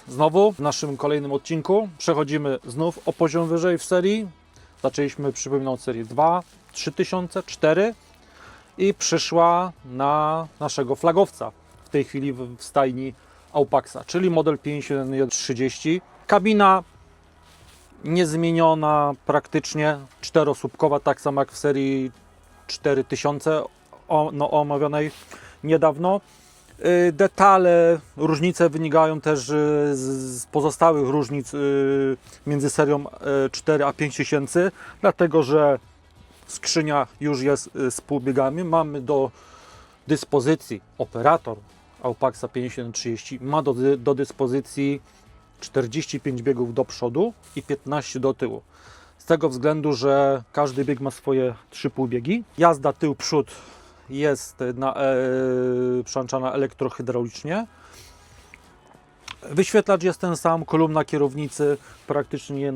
znowu w naszym kolejnym odcinku. Przechodzimy znów o poziom wyżej w serii. Zaczęliśmy, przypominam, od serii 2, 3000, 4 i przyszła na naszego flagowca w tej chwili w stajni Aupaxa, czyli model 5130. Kabina niezmieniona praktycznie, czterosłupkowa, tak samo jak w serii 4000 omawianej niedawno. Detale, różnice wynikają też z pozostałych różnic między serią 4 a 5000, dlatego że skrzynia już jest z półbiegami. Mamy do dyspozycji, operator Aupaxa 5130 ma do dyspozycji 45 biegów do przodu i 15 do tyłu. Z tego względu, że każdy bieg ma swoje 3 półbiegi. Jazda tył-przód jest przełączana elektrohydraulicznie. Wyświetlacz jest ten sam, kolumna kierownicy praktycznie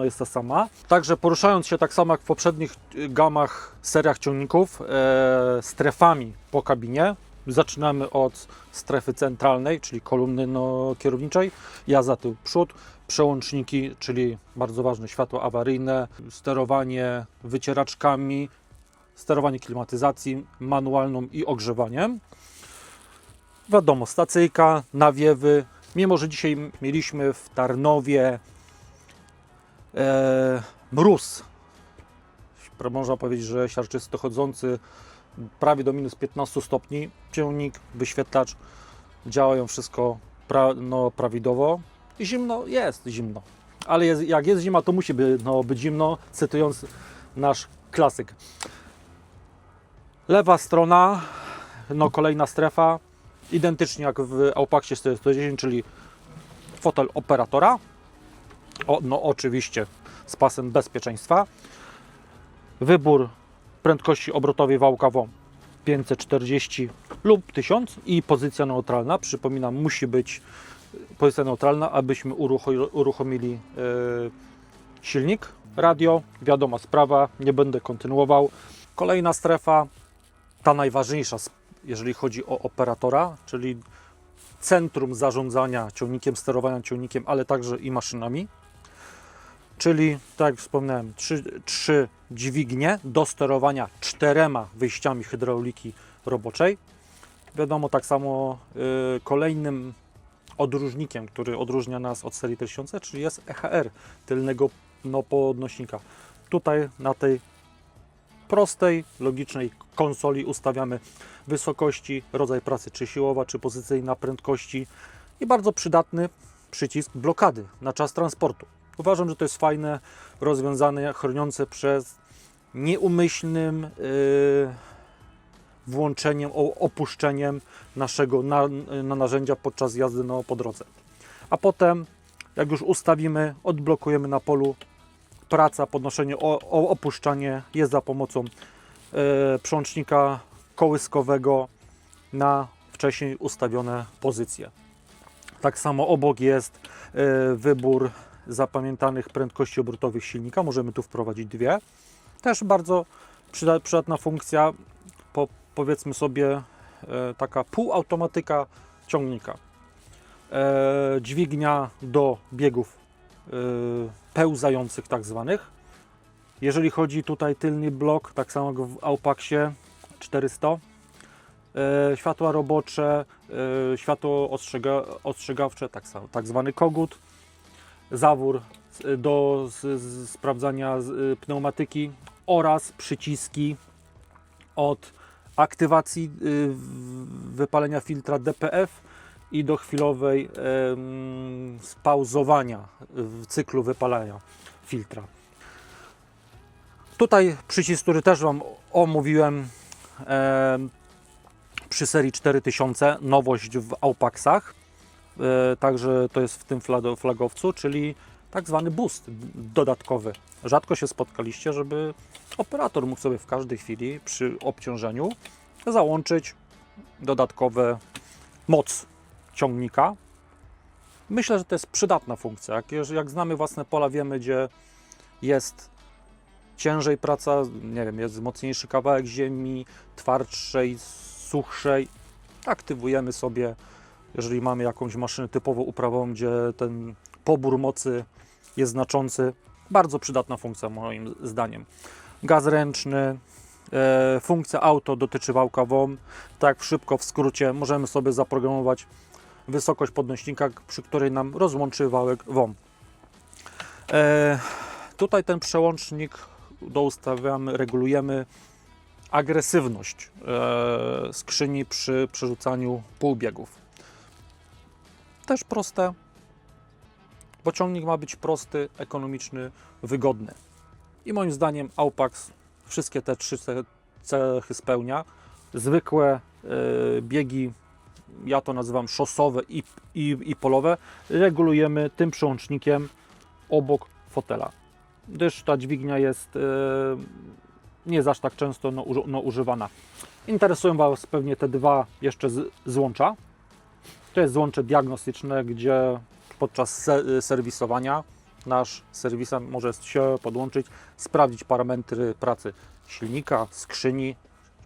jest ta sama. Także poruszając się tak samo jak w poprzednich gamach, seriach ciągników, strefami po kabinie. Zaczynamy od strefy centralnej, czyli kolumny kierowniczej, jazda tył-przód, przełączniki, czyli bardzo ważne światło awaryjne, sterowanie wycieraczkami, sterowanie klimatyzacji manualną i ogrzewaniem. Wiadomo, stacyjka, nawiewy. Mimo że dzisiaj mieliśmy w Tarnowie mróz, można powiedzieć, że siarczysty chodzący prawie do minus 15 stopni, ciągnik, wyświetlacz działają wszystko prawidłowo. Zimno jest, zimno. Ale jak jest zima, to musi być zimno, cytując nasz klasyk. Lewa strona, kolejna strefa, identycznie jak w Aupaxie 410, czyli fotel operatora. Oczywiście z pasem bezpieczeństwa. Wybór prędkości obrotowej wałka WOM 540 lub 1000 i pozycja neutralna. Przypominam, musi być pozycja neutralna, abyśmy uruchomili silnik. Radio, wiadoma sprawa, nie będę kontynuował. Kolejna strefa, ta najważniejsza, jeżeli chodzi o operatora, czyli centrum zarządzania ciągnikiem, sterowania ciągnikiem, ale także i maszynami. Czyli, tak jak wspomniałem, 3 dźwignie do sterowania 4 wyjściami hydrauliki roboczej. Wiadomo, tak samo kolejnym odróżnikiem, który odróżnia nas od serii 1000, czyli jest EHR tylnego podnośnika. Tutaj na tej prostej, logicznej konsoli ustawiamy wysokości, rodzaj pracy, czy siłowa, czy pozycyjna, prędkości i bardzo przydatny przycisk blokady na czas transportu. Uważam, że to jest fajne rozwiązanie chroniące przed nieumyślnym włączeniem, opuszczeniem naszego narzędzia podczas jazdy po drodze. A potem, jak już ustawimy, odblokujemy na polu, praca, podnoszenie, opuszczanie jest za pomocą przełącznika kołyskowego na wcześniej ustawione pozycje. Tak samo obok jest wybór zapamiętanych prędkości obrotowych silnika. Możemy tu wprowadzić 2. Też bardzo przydatna funkcja, powiedzmy sobie taka półautomatyka ciągnika. Dźwignia do biegów pełzających tak zwanych. Jeżeli chodzi tutaj tylny blok, tak samo jak w Aupaxie 400, światła robocze, światło ostrzegawcze, tak zwany kogut, zawór do sprawdzania pneumatyki oraz przyciski od aktywacji wypalenia filtra DPF i do chwilowej spauzowania w cyklu wypalania filtra. Tutaj przycisk, który też Wam omówiłem przy serii 4000, nowość w Aupaxach, także to jest w tym flagowcu, czyli tak zwany boost dodatkowy. Rzadko się spotkaliście, żeby operator mógł sobie w każdej chwili przy obciążeniu załączyć dodatkowe moc ciągnika. Myślę, że to jest przydatna funkcja. Jak znamy własne pola, wiemy, gdzie jest ciężej praca, nie wiem, jest mocniejszy kawałek ziemi, twardszej, suchszej. Aktywujemy sobie jeżeli mamy jakąś maszynę typowo uprawową, gdzie ten pobór mocy jest znaczący. Bardzo przydatna funkcja moim zdaniem. Gaz ręczny, funkcja auto dotyczy wałka WOM. Tak szybko, w skrócie, możemy sobie zaprogramować wysokość podnośnika, przy której nam rozłączy wałek WOM. Tutaj ten przełącznik doustawiamy, regulujemy agresywność skrzyni przy przerzucaniu półbiegów. Też proste, bo ciągnik ma być prosty, ekonomiczny, wygodny. I moim zdaniem Aupax wszystkie te 3 cechy spełnia. Zwykłe biegi, ja to nazywam szosowe i polowe, regulujemy tym przełącznikiem obok fotela, gdyż ta dźwignia jest nie jest aż tak często używana. Interesują Was pewnie te dwa jeszcze złącza. To jest złącze diagnostyczne, gdzie podczas serwisowania nasz serwisant może się podłączyć, sprawdzić parametry pracy silnika, skrzyni,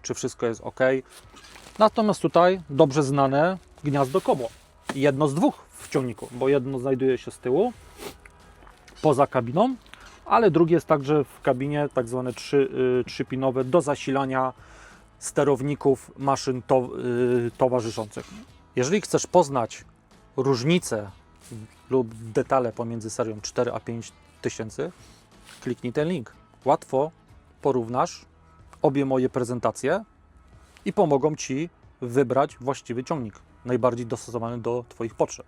czy wszystko jest ok. Natomiast tutaj dobrze znane gniazdo Kobo. Jedno z dwóch w ciągniku, bo jedno znajduje się z tyłu, poza kabiną, ale drugie jest także w kabinie, tak zwane 3-pinowe do zasilania sterowników maszyn towarzyszących. Jeżeli chcesz poznać różnice lub detale pomiędzy serią 4 a 5 tysięcy, kliknij ten link. Łatwo porównasz obie moje prezentacje i pomogą Ci wybrać właściwy ciągnik, najbardziej dostosowany do Twoich potrzeb.